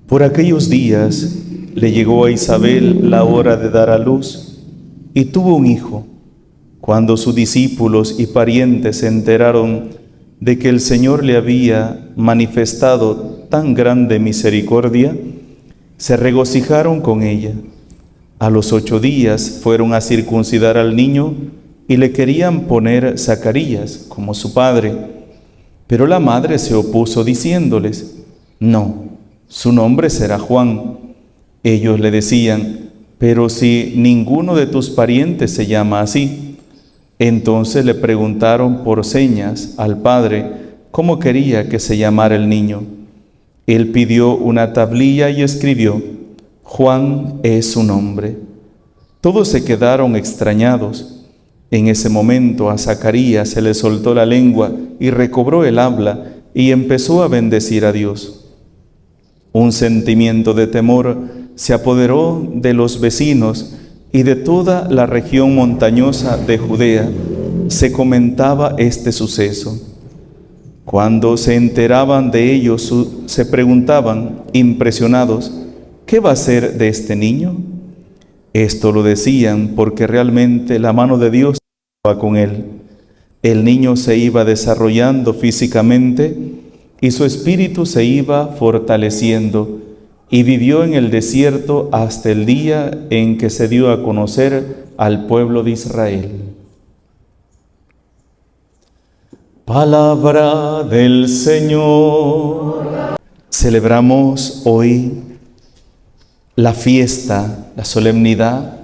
Por aquellos días le llegó a Isabel la hora de dar a luz y tuvo un hijo. Cuando sus discípulos y parientes se enteraron de que el Señor le había manifestado tan grande misericordia, se regocijaron con ella. A los 8 días fueron a circuncidar al niño y le querían poner Zacarías como su padre. Pero la madre se opuso diciéndoles: no, su nombre será Juan. Ellos le decían: pero si ninguno de tus parientes se llama así. Entonces le preguntaron por señas al padre cómo quería que se llamara el niño. Él pidió una tablilla y escribió: Juan es su nombre. Todos se quedaron extrañados. En ese momento a Zacarías se le soltó la lengua y recobró el habla y empezó a bendecir a Dios. Un sentimiento de temor se apoderó de los vecinos y de toda la región montañosa de Judea. Se comentaba este suceso. Cuando se enteraban de ello, se preguntaban, impresionados: ¿qué va a ser de este niño? Esto lo decían porque realmente la mano de Dios estaba con él. El niño se iba desarrollando físicamente y su espíritu se iba fortaleciendo, y vivió en el desierto hasta el día en que se dio a conocer al pueblo de Israel. Palabra del Señor. Celebramos hoy la fiesta, la solemnidad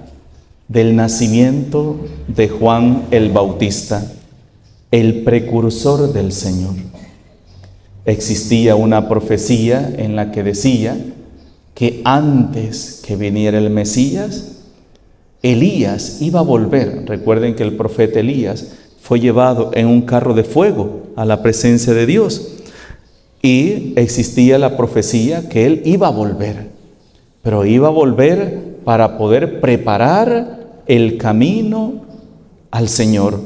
del nacimiento de Juan el Bautista, el precursor del Señor. Existía una profecía en la que decía que antes que viniera el Mesías, Elías iba a volver. Recuerden que el profeta Elías fue llevado en un carro de fuego a la presencia de Dios. Y existía la profecía que él iba a volver. Pero iba a volver para poder preparar el camino al Señor.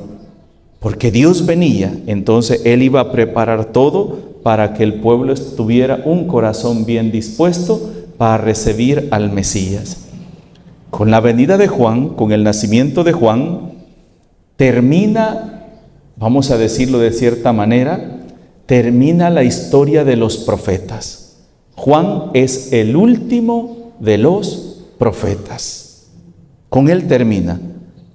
Porque Dios venía, entonces él iba a preparar todo para que el pueblo tuviera un corazón bien dispuesto para recibir al Mesías. Con la venida de Juan, con el nacimiento de Juan, termina, vamos a decirlo de cierta manera, termina la historia de los profetas. Juan es el último de los profetas. Con él termina.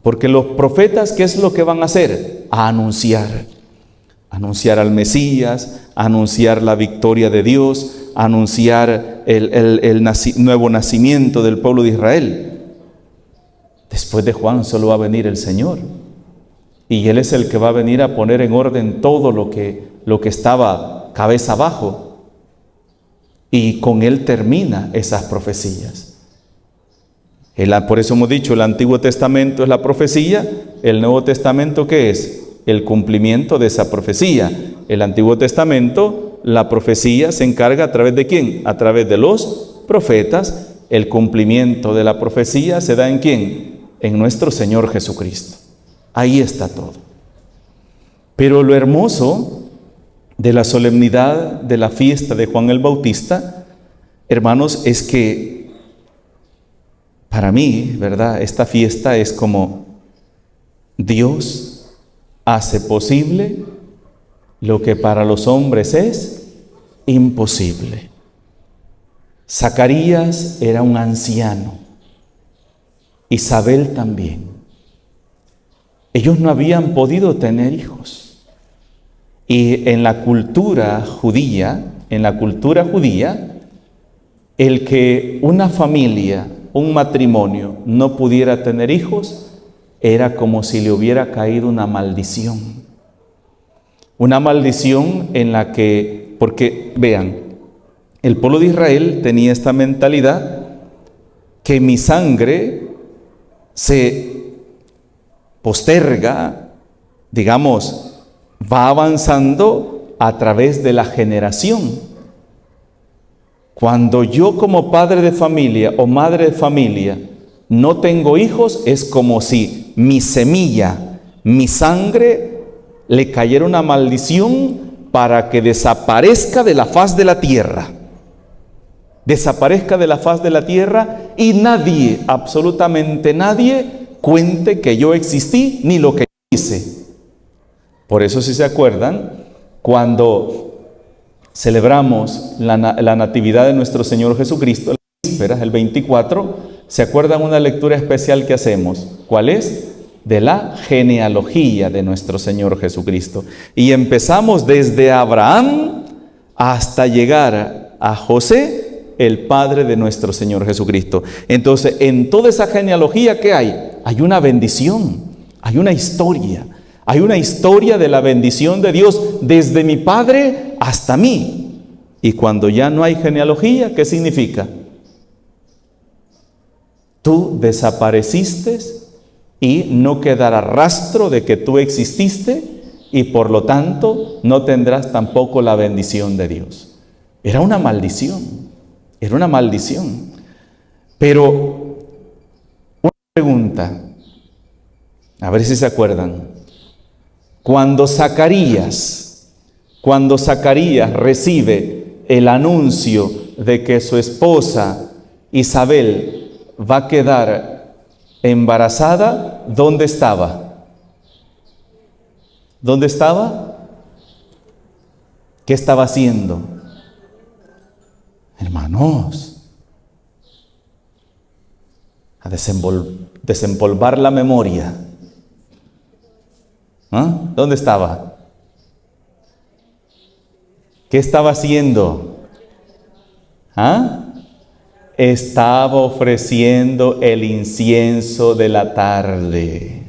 Porque los profetas, ¿qué es lo que van a hacer? A anunciar. Anunciar al Mesías, anunciar la victoria de Dios, anunciar el nuevo nacimiento del pueblo de Israel. Después de Juan solo va a venir el Señor. Y Él es el que va a venir a poner en orden todo lo que estaba cabeza abajo. Y con Él termina esas profecías. Por eso hemos dicho, el Antiguo Testamento es la profecía, el Nuevo Testamento, ¿qué es? El cumplimiento de esa profecía. El Antiguo Testamento, la profecía se encarga a través de ¿quién? A través de los profetas. El cumplimiento de la profecía se da ¿en quién? En nuestro Señor Jesucristo. Ahí está todo. Pero lo hermoso de la solemnidad de la fiesta de Juan el Bautista, hermanos, es que para mí, ¿verdad? Esta fiesta es como Dios hace posible lo que para los hombres es imposible. Zacarías era un anciano, Isabel también. Ellos no habían podido tener hijos. Y en la cultura judía, el que una familia, un matrimonio no pudiera tener hijos, era como si le hubiera caído una maldición. Una maldición en la que, porque vean, el pueblo de Israel tenía esta mentalidad que mi sangre se posterga, digamos, va avanzando a través de la generación. Cuando yo como padre de familia o madre de familia no tengo hijos, es como si mi semilla, mi sangre, le cayera una maldición para que desaparezca de la faz de la tierra. desaparezca de la faz de la tierra y nadie, absolutamente nadie, cuente que yo existí ni lo que hice. Por eso, si se acuerdan, cuando celebramos la Natividad de nuestro Señor Jesucristo, las vísperas, el 24, ¿se acuerdan una lectura especial que hacemos? ¿Cuál es? De la genealogía de nuestro Señor Jesucristo. Y empezamos desde Abraham hasta llegar a José, el padre de nuestro Señor Jesucristo. Entonces, en toda esa genealogía, ¿qué hay? Hay una bendición, hay una historia. Hay una historia de la bendición de Dios desde mi padre hasta mí. Y cuando ya no hay genealogía, ¿qué significa? Tú desapareciste y no quedará rastro de que tú exististe y por lo tanto no tendrás tampoco la bendición de Dios. Era una maldición, era una maldición. Pero una pregunta, a ver si se acuerdan. Cuando Zacarías recibe el anuncio de que su esposa Isabel va a quedar embarazada, ¿dónde estaba? ¿Dónde estaba? ¿Qué estaba haciendo? Hermanos, a desempolvar la memoria. ¿Ah? ¿Dónde estaba? ¿Qué estaba haciendo? ¿Ah? Estaba ofreciendo el incienso de la tarde.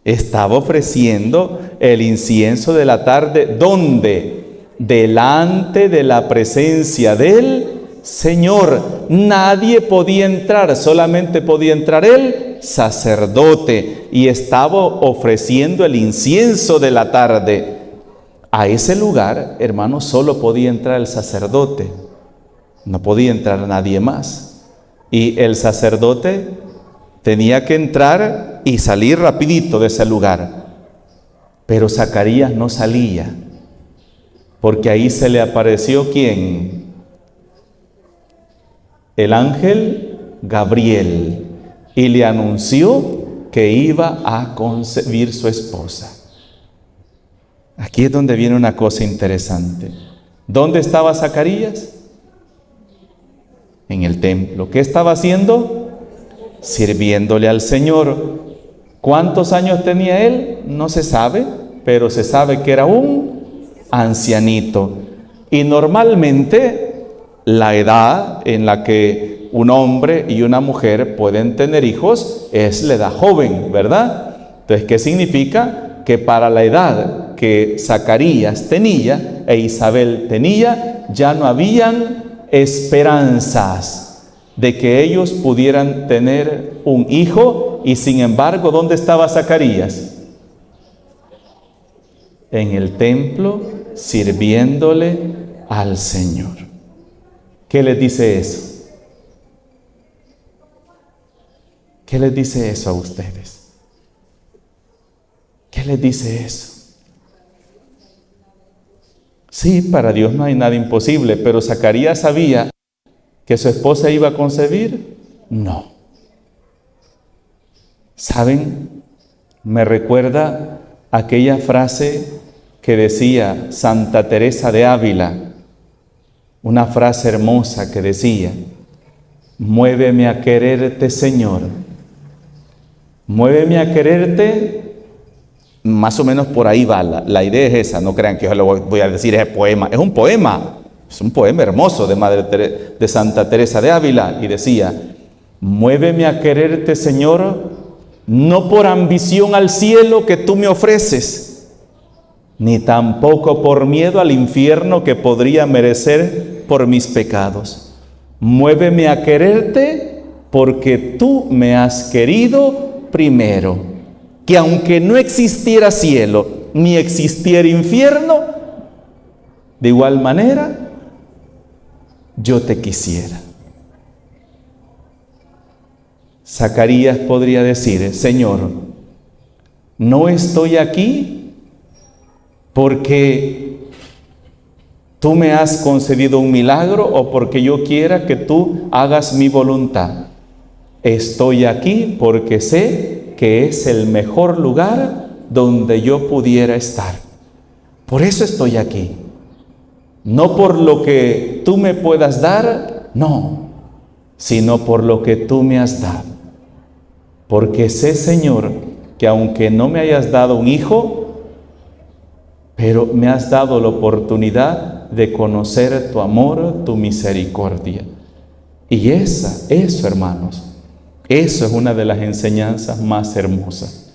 Estaba ofreciendo el incienso de la tarde. ¿Dónde? Delante de la presencia del Señor. Nadie podía entrar, solamente podía entrar él, sacerdote, y estaba ofreciendo el incienso de la tarde. A ese lugar, hermanos, solo podía entrar el sacerdote, no podía entrar nadie más. Y el sacerdote tenía que entrar y salir rapidito de ese lugar. Pero Zacarías no salía, porque ahí se le apareció ¿quién? El ángel Gabriel, y le anunció que iba a concebir su esposa. Aquí es donde viene una cosa interesante. ¿Dónde estaba Zacarías? En el templo. ¿Qué estaba haciendo? Sirviéndole al Señor. ¿Cuántos años tenía él? No se sabe, pero se sabe que era un ancianito. Y normalmente la edad en la que un hombre y una mujer pueden tener hijos es la edad joven, ¿verdad? Entonces, ¿qué significa? Que para la edad que Zacarías tenía e Isabel tenía, ya no habían esperanzas de que ellos pudieran tener un hijo. Y sin embargo, ¿dónde estaba Zacarías? En el templo, sirviéndole al Señor. ¿Qué les dice eso? ¿Qué les dice eso a ustedes? ¿Qué les dice eso? Sí, para Dios no hay nada imposible, pero Zacarías sabía que su esposa iba a concebir. No. ¿Saben? Me recuerda aquella frase que decía Santa Teresa de Ávila, una frase hermosa que decía: muéveme a quererte, Señor. Muéveme a quererte. Más o menos por ahí va, la idea es esa. No crean que yo lo voy a decir ese poema. Es un poema hermoso de Santa Teresa de Ávila. Y decía: muéveme a quererte, Señor, no por ambición al cielo que tú me ofreces, ni tampoco por miedo al infierno que podría merecer por mis pecados. Muéveme a quererte porque tú me has querido primero, que aunque no existiera cielo ni existiera infierno, de igual manera yo te quisiera. Zacarías podría decir: Señor, no estoy aquí porque ¿Tú me has concedido un milagro o porque yo quiera que tú hagas mi voluntad? Estoy aquí porque sé que es el mejor lugar donde yo pudiera estar. Por eso estoy aquí. No por lo que tú me puedas dar, no, sino por lo que tú me has dado. Porque sé, Señor, que aunque no me hayas dado un hijo, pero me has dado la oportunidad de conocer tu amor, tu misericordia. Y eso, hermanos, eso es una de las enseñanzas más hermosas.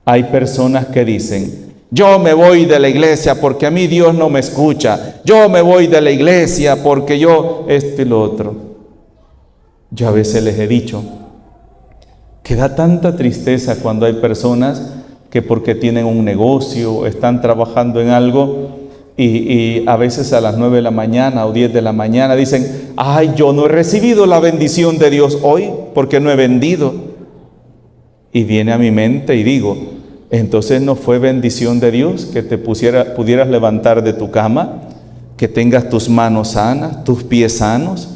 Hay personas que dicen, yo me voy de la iglesia porque a mí Dios no me escucha. Yo me voy de la iglesia porque yo esto y lo otro. Yo a veces les he dicho que da tanta tristeza cuando hay personas que porque tienen un negocio, están trabajando en algo y a veces a las 9 de la mañana o 10 de la mañana dicen, ay, yo no he recibido la bendición de Dios hoy porque no he vendido. Y viene a mi mente y digo, entonces no fue bendición de Dios que te pudieras levantar de tu cama, que tengas tus manos sanas, tus pies sanos,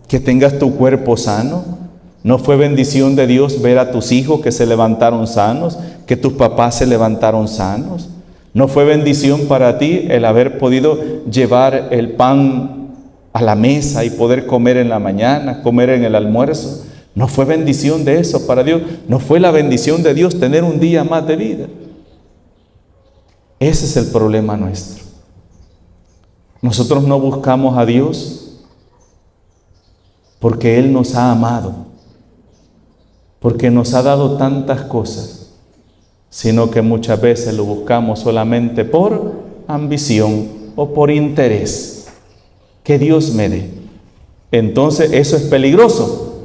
que tengas tu cuerpo sano. ¿No fue bendición de Dios ver a tus hijos que se levantaron sanos, que tus papás se levantaron sanos? ¿No fue bendición para ti el haber podido llevar el pan a la mesa y poder comer en la mañana, comer en el almuerzo? ¿No fue bendición de eso para Dios? ¿No fue la bendición de Dios tener un día más de vida? Ese es el problema nuestro. Nosotros no buscamos a Dios porque Él nos ha amado, porque nos ha dado tantas cosas, sino que muchas veces lo buscamos solamente por ambición o por interés. Que Dios me dé. Entonces eso es peligroso,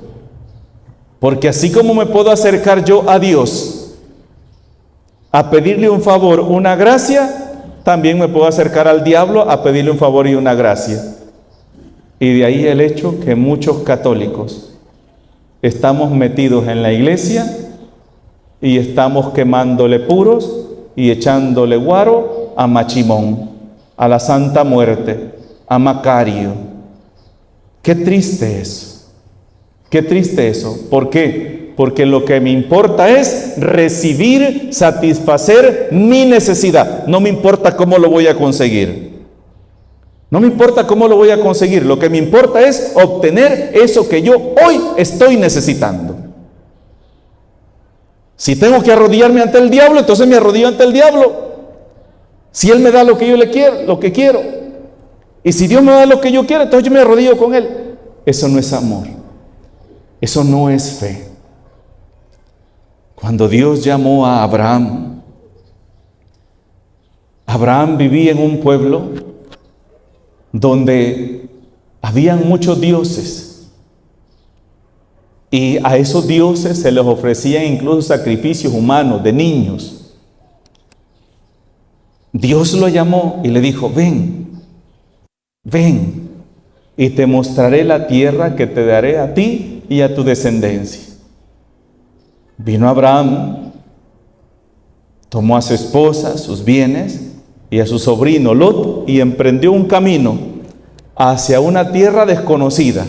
porque así como me puedo acercar yo a Dios a pedirle un favor, una gracia, también me puedo acercar al diablo a pedirle un favor y una gracia. Y de ahí el hecho que muchos católicos estamos metidos en la iglesia y estamos quemándole puros y echándole guaro a Machimón, a la Santa Muerte, a Macario. Qué triste eso. Qué triste eso. ¿Por qué? Porque lo que me importa es recibir, satisfacer mi necesidad. No me importa cómo lo voy a conseguir. No me importa cómo lo voy a conseguir. Lo que me importa es obtener eso que yo hoy estoy necesitando. Si tengo que arrodillarme ante el diablo, entonces me arrodillo ante el diablo. Si Él me da lo que yo le quiero, lo que quiero. Y si Dios me da lo que yo quiero, entonces yo me arrodillo con Él. Eso no es amor. Eso no es fe. Cuando Dios llamó a Abraham, Abraham vivía en un pueblo donde habían muchos dioses. Y a esos dioses se les ofrecían incluso sacrificios humanos de niños. Dios lo llamó y le dijo, ven, ven, y te mostraré la tierra que te daré a ti y a tu descendencia. Vino Abraham, tomó a su esposa, sus bienes, y a su sobrino Lot, y emprendió un camino hacia una tierra desconocida.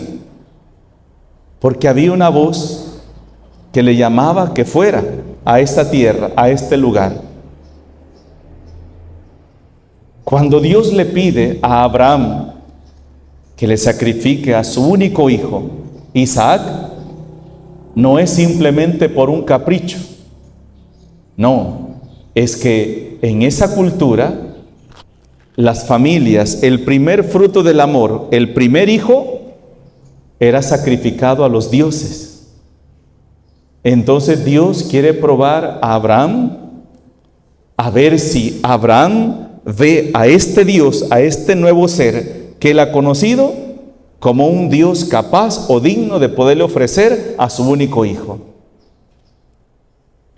Porque había una voz que le llamaba que fuera a esta tierra, a este lugar. Cuando Dios le pide a Abraham que le sacrifique a su único hijo, Isaac, no es simplemente por un capricho. No, es que en esa cultura, las familias, el primer fruto del amor, el primer hijo, era sacrificado a los dioses. Entonces Dios quiere probar a Abraham, a ver si Abraham ve a este Dios, a este nuevo ser que él ha conocido, como un Dios capaz o digno de poderle ofrecer a su único hijo.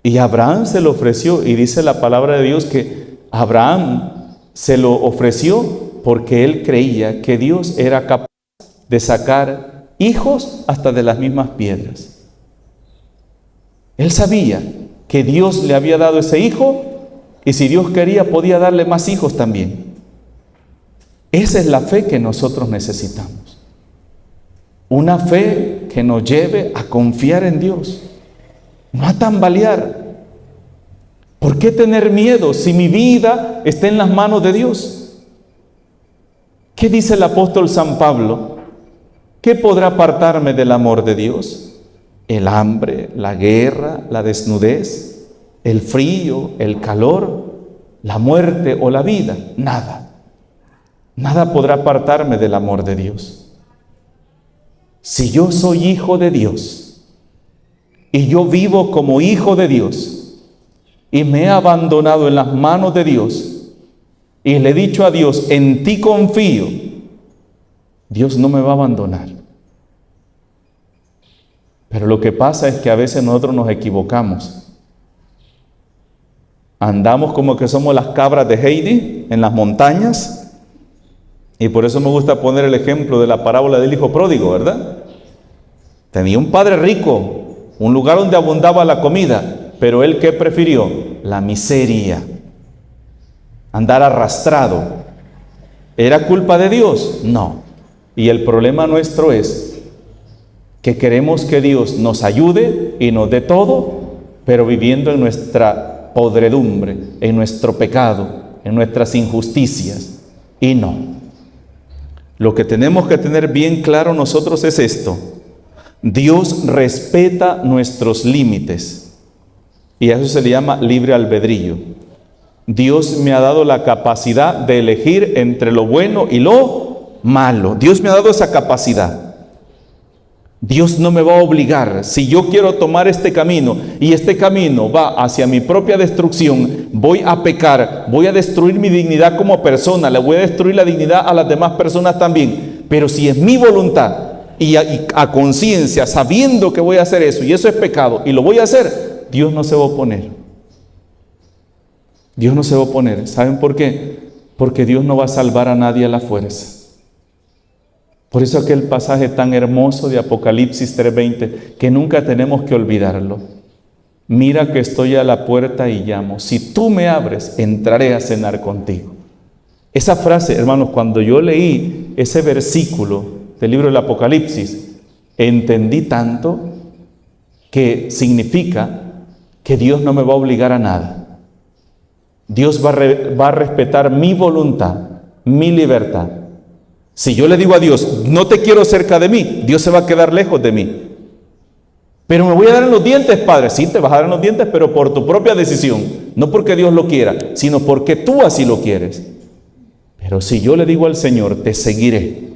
Y Abraham se lo ofreció, y dice la palabra de Dios que Abraham se lo ofreció porque él creía que Dios era capaz de sacar hijos hasta de las mismas piedras. Él sabía que Dios le había dado ese hijo, y si Dios quería podía darle más hijos también. Esa es la fe que nosotros necesitamos. Una fe que nos lleve a confiar en Dios, no a tambalear. ¿Por qué tener miedo si mi vida está en las manos de Dios? ¿Qué dice el apóstol San Pablo? ¿Qué podrá apartarme del amor de Dios? El hambre, la guerra, la desnudez, el frío, el calor, la muerte o la vida. Nada. Nada podrá apartarme del amor de Dios. Si yo soy hijo de Dios y yo vivo como hijo de Dios y me he abandonado en las manos de Dios y le he dicho a Dios, en ti confío, Dios no me va a abandonar. Pero lo que pasa es que a veces nosotros nos equivocamos. Andamos como que somos las cabras de Heidi en las montañas. Y por eso me gusta poner el ejemplo de la parábola del hijo pródigo, ¿verdad? Tenía un padre rico, un lugar donde abundaba la comida, pero él ¿qué prefirió? La miseria, andar arrastrado. ¿Era culpa de Dios? No. Y el problema nuestro es que queremos que Dios nos ayude y nos dé todo, pero viviendo en nuestra podredumbre, en nuestro pecado, en nuestras injusticias. Y no. Lo que tenemos que tener bien claro nosotros es esto: Dios respeta nuestros límites y a eso se le llama libre albedrío. Dios me ha dado la capacidad de elegir entre lo bueno y lo malo. Dios me ha dado esa capacidad. Dios no me va a obligar. Si yo quiero tomar este camino y este camino va hacia mi propia destrucción, voy a pecar, voy a destruir mi dignidad como persona, le voy a destruir la dignidad a las demás personas también. Pero si es mi voluntad y a conciencia, sabiendo que voy a hacer eso y eso es pecado y lo voy a hacer, Dios no se va a oponer. Dios no se va a oponer. ¿Saben por qué? Porque Dios no va a salvar a nadie a la fuerza. Por eso aquel pasaje tan hermoso de Apocalipsis 3:20, que nunca tenemos que olvidarlo. Mira que estoy a la puerta y llamo. Si tú me abres, entraré a cenar contigo. Esa frase, hermanos, cuando yo leí ese versículo del libro del Apocalipsis, entendí tanto que significa que Dios no me va a obligar a nada. Dios va a respetar mi voluntad, mi libertad. Si yo le digo a Dios, no te quiero cerca de mí, Dios se va a quedar lejos de mí. Pero me voy a dar en los dientes, Padre. Sí, te vas a dar en los dientes, pero por tu propia decisión. No porque Dios lo quiera, sino porque tú así lo quieres. Pero si yo le digo al Señor, te seguiré,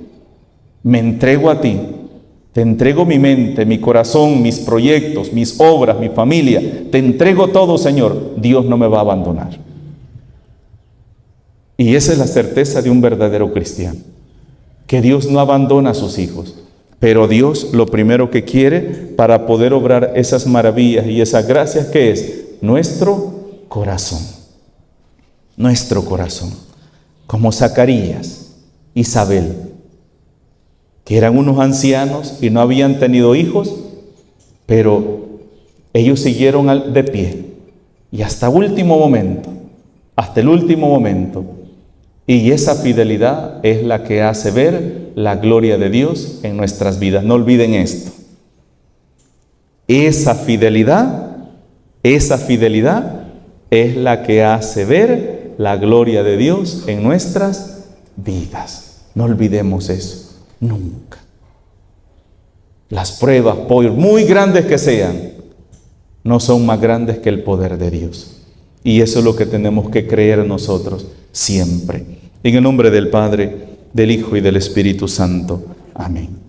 me entrego a ti, te entrego mi mente, mi corazón, mis proyectos, mis obras, mi familia, te entrego todo, Señor, Dios no me va a abandonar. Y esa es la certeza de un verdadero cristiano. Que Dios no abandona a sus hijos, pero Dios lo primero que quiere para poder obrar esas maravillas y esas gracias, ¿qué es? Nuestro corazón. Nuestro corazón. Como Zacarías, Isabel, que eran unos ancianos y no habían tenido hijos, pero ellos siguieron de pie y hasta el último momento. Y esa fidelidad es la que hace ver la gloria de Dios en nuestras vidas. No olviden esto. Esa fidelidad es la que hace ver la gloria de Dios en nuestras vidas. No olvidemos eso, nunca. Las pruebas, por muy grandes que sean, no son más grandes que el poder de Dios. Y eso es lo que tenemos que creer nosotros siempre. En el nombre del Padre, del Hijo y del Espíritu Santo. Amén.